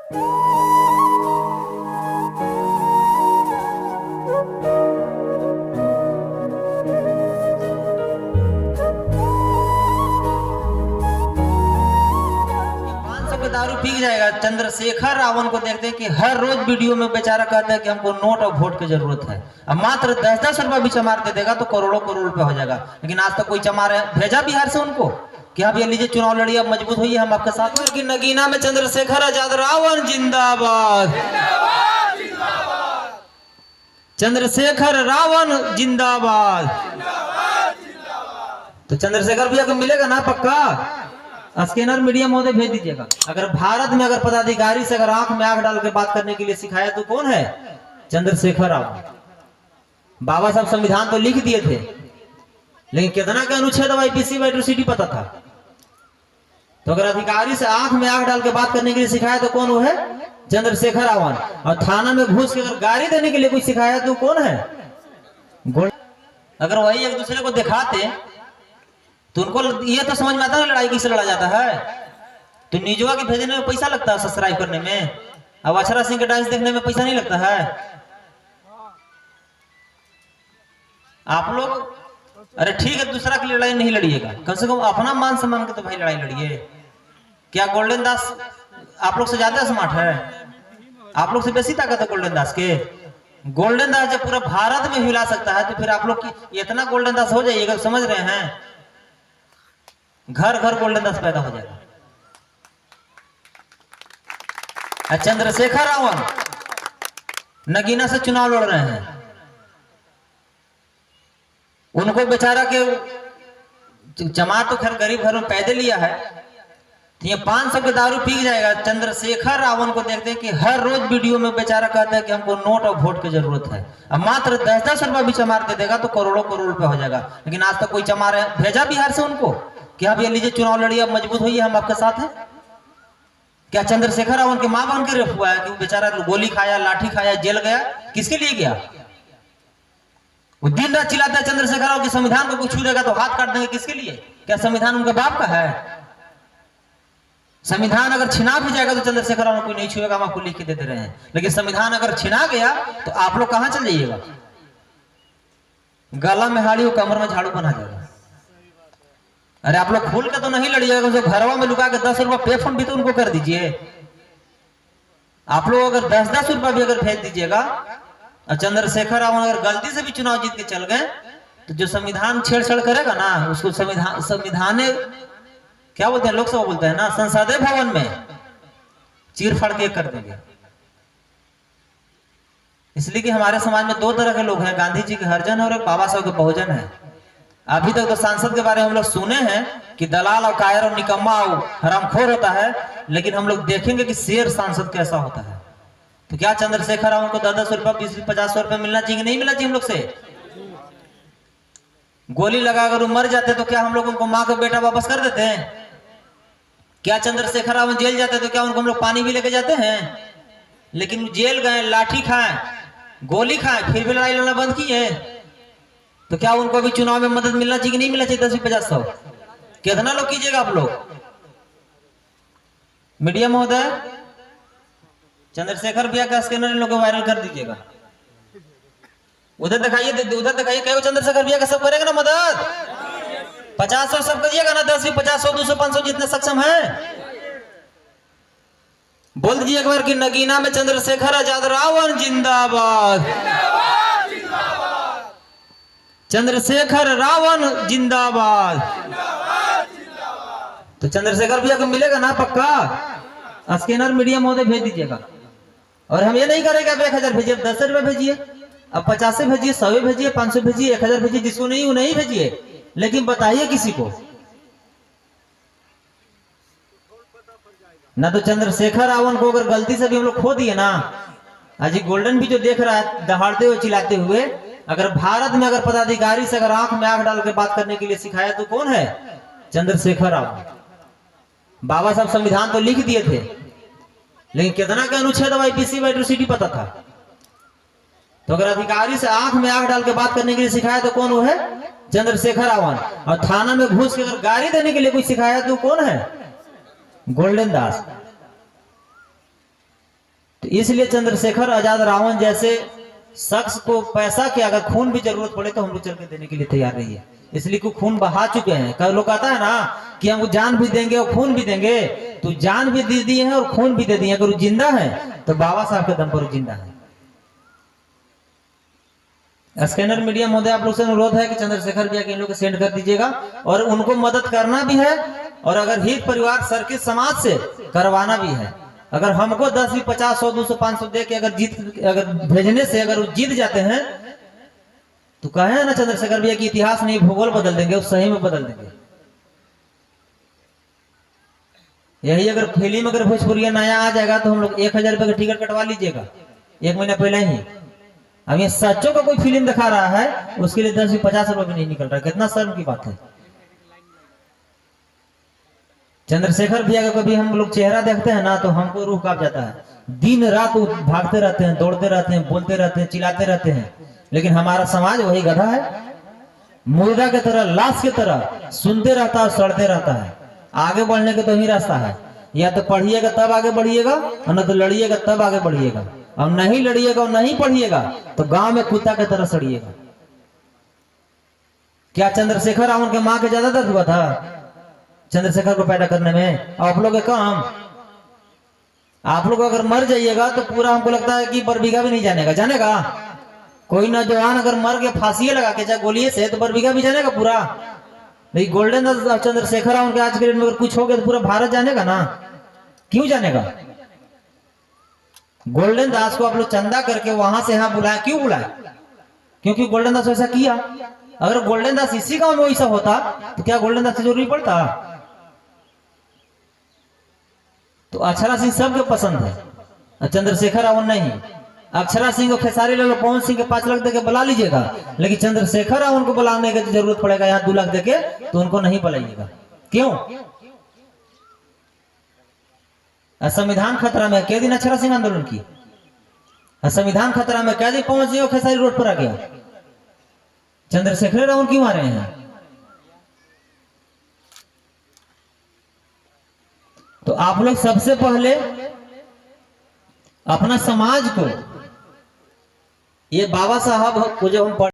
दारू पी जाएगा। चंद्रशेखर रावण को देखते हैं कि हर रोज वीडियो में बेचारा कहता है कि हमको नोट और वोट की जरूरत है। अब मात्र 10-10 रुपया भी चमार के देगा तो करोड़ों करोड़ रुपए हो जाएगा। लेकिन आज तक कोई चमार भेजा बिहार से उनको कि आप ये लीजिए चुनाव लड़िए, अब मजबूत होइए, हम आपके साथ हैं। कि नगीना में चंद्रशेखर आजाद रावण जिंदाबाद, चंद्रशेखर रावण जिंदाबाद। तो चंद्रशेखर भैया को मिलेगा ना पक्का? स्कैनर मीडिया महोदय भेज दीजिएगा। अगर भारत में अगर पदाधिकारी से अगर आंख में आंख डाल के बात करने के लिए सिखाया तो कौन है? चंद्रशेखर रावण। बाबा साहब संविधान तो लिख दिए थे, लेकिन कितना का अनुच्छेद आईपीसी व एट्रोसिटी पता था? तो अगर अधिकारी से आंख में आंख डाल के बात करने के लिए सिखाया तो कौन वो है? चंद्रशेखर रावण। और थाना में घुस के अगर गाड़ी देने के लिए कोई सिखाया तो कौन है? अगर वही एक दूसरे को दिखाते तो उनको ये तो समझ में आता है लड़ाई किससे लड़ा जाता है। तो निजवा के भेजने में पैसा लगता है, सब्सक्राइब करने में। अब अक्षरा सिंह के डांस देखने में पैसा नहीं लगता है। आप लोग अरे ठीक है, दूसरा की लड़ाई नहीं लड़िएगा, कम से कम अपना मान सम्मान के तो भाई लड़ाई लड़िए। क्या गोल्डन दास आप लोग से ज्यादा स्मार्ट है? आप लोग से बेसी ताकत है गोल्डन दास के? गोल्डन दास जब पूरा भारत में हिला सकता है तो फिर आप लोग की इतना गोल्डन दास हो जाइएगा, समझ रहे हैं? घर घर गोल्डन दास पैदा हो जाएगा। चंद्रशेखर रावण नगीना से चुनाव लड़ रहे हैं। उनको बेचारा के जमा तो खैर गरीब घर में पैदे लिया है, तो ये 500 के दारू पी जाएगा। चंद्रशेखर रावण को देखते हैं कि हर रोज वीडियो में बेचारा कहता है कि हमको नोट और वोट की जरूरत है। अब मात्र 10-10 रुपया भी चमार के देगा तो करोड़ों करोड़ रुपए हो जाएगा। लेकिन आज तक कोई चमार भेजा बिहार से उनको कि आप ये लीजिए चुनाव लड़िए, अब मजबूत होइए, हम आपके साथ हैं। क्या चंद्रशेखर रावण के मां बहन के रेप हुआ है कि वो बेचारा गोली खाया, लाठी खाया, जेल गया? किसके लिए गया? वो दिन रात चिल्लाता है चंद्रशेखर रावण के संविधान को कुछ छू देगा तो हाथ काट देंगे। किसके लिए? क्या संविधान उनके बाप का है? संविधान अगर छिना भी जाएगा तो चंद्रशेखर रावण कोई नहीं छुएगा, हम आपको लिख के देते रहे हैं। लेकिन संविधान अगर छिना गया तो आप लोग कहां चल जाइएगा? गला में हाड़ी और कमर में झाड़ू बना जाएगा। अरे आप लोग खोल के तो नहीं लड़िएगा, जो घरवा में लुका के 10 रुपया पे फोन भी तो उनको कर दीजिए। आप लोग अगर 10-10 रुपया भी अगर भेज दीजिएगा और चंद्रशेखर रावण अगर गलती से भी चुनाव जीत के चल गए तो जो संविधान छेड़छाड़ करेगा ना उसको संविधान क्या बोलते हैं, लोकसभा बोलते हैं ना, संसदीय भवन में चीर फाड़ के कर देंगे। इसलिए कि हमारे समाज में 2 तरह के लोग हैं, गांधी जी के हरिजन है और एक बाबा साहब के बहुजन है। अभी तक तो सांसद के बारे में हम लोग सुने हैं कि दलाल और कायर और निकम्मा और हरामखोर होता है, लेकिन हम लोग देखेंगे कि शेर सांसद कैसा होता है। तो क्या चंद्रशेखर रावण को 10-10 रुपया, 20-50 रुपया मिलना चाहिए? नहीं मिलना चाहिए हम लोग से? गोली लगाकर वो मर जाते तो क्या हम लोग उनको माँ का बेटा वापस कर देते हैं? क्या चंद्रशेखर रावण जेल जाते तो क्या उनको हम लोग पानी भी लेके जाते हैं? लेकिन जेल गए, लाठी खाए, गोली खाए, फिर भी लड़ाई लड़ना बंद किए। तो क्या उनको भी चुनाव में मदद मिलना चाहिए कि नहीं मिलना चाहिए? 10-50 कितना लोग कीजिएगा आप लोग? मीडिया महोदय चंद्रशेखर भैया का स्कैनर इन लोग को वायरल कर दीजिएगा। उधर दिखाइए, उधर दिखाइए, कहो चंद्रशेखर भैया का सब करेगा ना मदद? 50 सब करिएगा ना, 10 भी 50, 100, 200, 500 जितने सक्षम है बोल दीजिए एक बार कि नगीना में चंद्रशेखर आजाद रावण जिंदाबाद, चंद्रशेखर रावण जिंदाबाद। तो चंद्रशेखर भैया को मिलेगा ना पक्का? स्कैनर मीडिया महोदय भेज दीजिएगा। और हम ये नहीं करेंगे आप 1000 भेजिए, 10 रुपए भेजिए, अब 50 भेजिए, 100 भेजिए, 500 भेजिए, 1000 भेजिए, जिसको नहीं वो नहीं भेजिए, लेकिन बताइए किसी को ना। तो चंद्रशेखर रावण को अगर गलती से भी हम लोग खो दिए ना, अजी गोल्डन भी जो देख रहा है दहाड़ते हुए चिल्लाते हुए, अगर भारत में अगर पदाधिकारी से अगर आंख में आंख डाल के बात करने के लिए सिखाया तो कौन है? चंद्रशेखर रावण। बाबा साहब संविधान तो लिख दिए थे, लेकिन कितना का अनुच्छेद आईपीसी व एट्रोसिटी पता था? तो अगर अधिकारी से आंख में आंख डाल के बात करने के लिए सिखाया तो कौन वो है? चंद्रशेखर रावण। और थाना में घुस के अगर गाड़ी देने के लिए कोई सिखाया तो कौन है? गोल्डन दास। तो इसलिए चंद्रशेखर आजाद रावण जैसे शख्स को पैसा की अगर खून भी जरूरत पड़े तो हम लोग चल के देने के लिए तैयार नहीं है। इसलिए को खून बहा चुके हैं। कई लोग कहता है ना कि हम जान भी देंगे और खून भी देंगे, तो जान भी दे दिए हैं और खून भी दे दिए। अगर वो जिंदा है तो बाबा साहब के दम पर वो जिंदा है। स्कैनर मीडिया महोदय आप लोग से अनुरोध है कि चंद्रशेखर भैया के इन लोग को सेंड कर दीजिएगा और उनको मदद करना भी है। और अगर हित परिवार सर्किट समाज से करवाना भी है। अगर हमको 10 भी 50 100 200 500 दे के अगर भेजने से अगर वो जीत जाते हैं तो कहे ना चंद्रशेखर भैया की इतिहास नहीं भूगोल बदल देंगे, उस सही में बदल देंगे। यही अगर फिल्म अगर भोजपुरिया नया आ जाएगा तो हम लोग 1000 रुपए का टिकट कटवा लीजिएगा 1 महीना पहले ही। अब ये सच्चों का कोई फिल्म दिखा रहा है उसके लिए 10 भी 50 रुपए भी नहीं निकल रहा। कितना शर्म की बात है। चंद्रशेखर भैया का कभी हम लोग चेहरा देखते हैं ना तो हमको रूह कांप जाता है। दिन रात भागते रहते हैं, दौड़ते रहते हैं, बोलते रहते हैं, चिल्लाते रहते हैं, लेकिन हमारा समाज वही गधा है, मुर्दा की तरह, लाश की तरह सुनते रहता है, सड़ते रहता है। आगे बढ़ने का तो ही रास्ता है, या तो पढ़िएगा तब आगे बढ़िएगा और न तो लड़िएगा तब आगे बढ़िएगा। और नहीं लड़िएगा और नहीं पढ़िएगा तो गांव में कुत्ता की तरह सड़िएगा। क्या चंद्रशेखर रावण के माँ के ज्यादा दर्द हुआ था चंद्रशेखर को पैदा करने में? आप लोग काम, आप लोग अगर मर जाइएगा तो पूरा हमको लगता है कि बरबीघा भी नहीं जानेगा। जानेगा कोई नौजवान अगर मर के फांसी लगा के चाहे गोलिये से तो बरबीघा भी जानेगा पूरा? नहीं, गोल्डन चंद्रशेखर रावण के आज के डेट में अगर कुछ हो गया तो पूरा भारत जानेगा ना। क्यों जानेगा? गोल्डन दास को आप लोग चंदा करके वहां से यहाँ बुलाया, क्यों बुलाया? क्योंकि गोल्डन दास वैसा किया। अगर गोल्डन दास इसी गांव में वैसा होता तो क्या गोल्डन दास की जरूरत नहीं पड़ता? तो अक्षरा सिंह सबके पसंद है, चंद्रशेखर रावण नहीं। अक्षरा सिंह को खेसारी लाल पवन सिंह के 5 लाख देके बुला लीजिएगा, लेकिन चंद्रशेखर रावण को बुलाने की जरूरत पड़ेगा यहाँ 2 लाख देके, तो उनको नहीं बुलाइएगा। क्यों? संविधान खतरा में। कै दिन अक्षरा सिंह आंदोलन की? संविधान खतरा में कै दिन पवन सिंह खेसारी रोड पर आ गया? चंद्रशेखर रावण क्यों आ रहे हैं? तो आप लोग सबसे पहले अपना समाज को, ये बाबा साहब को जो हम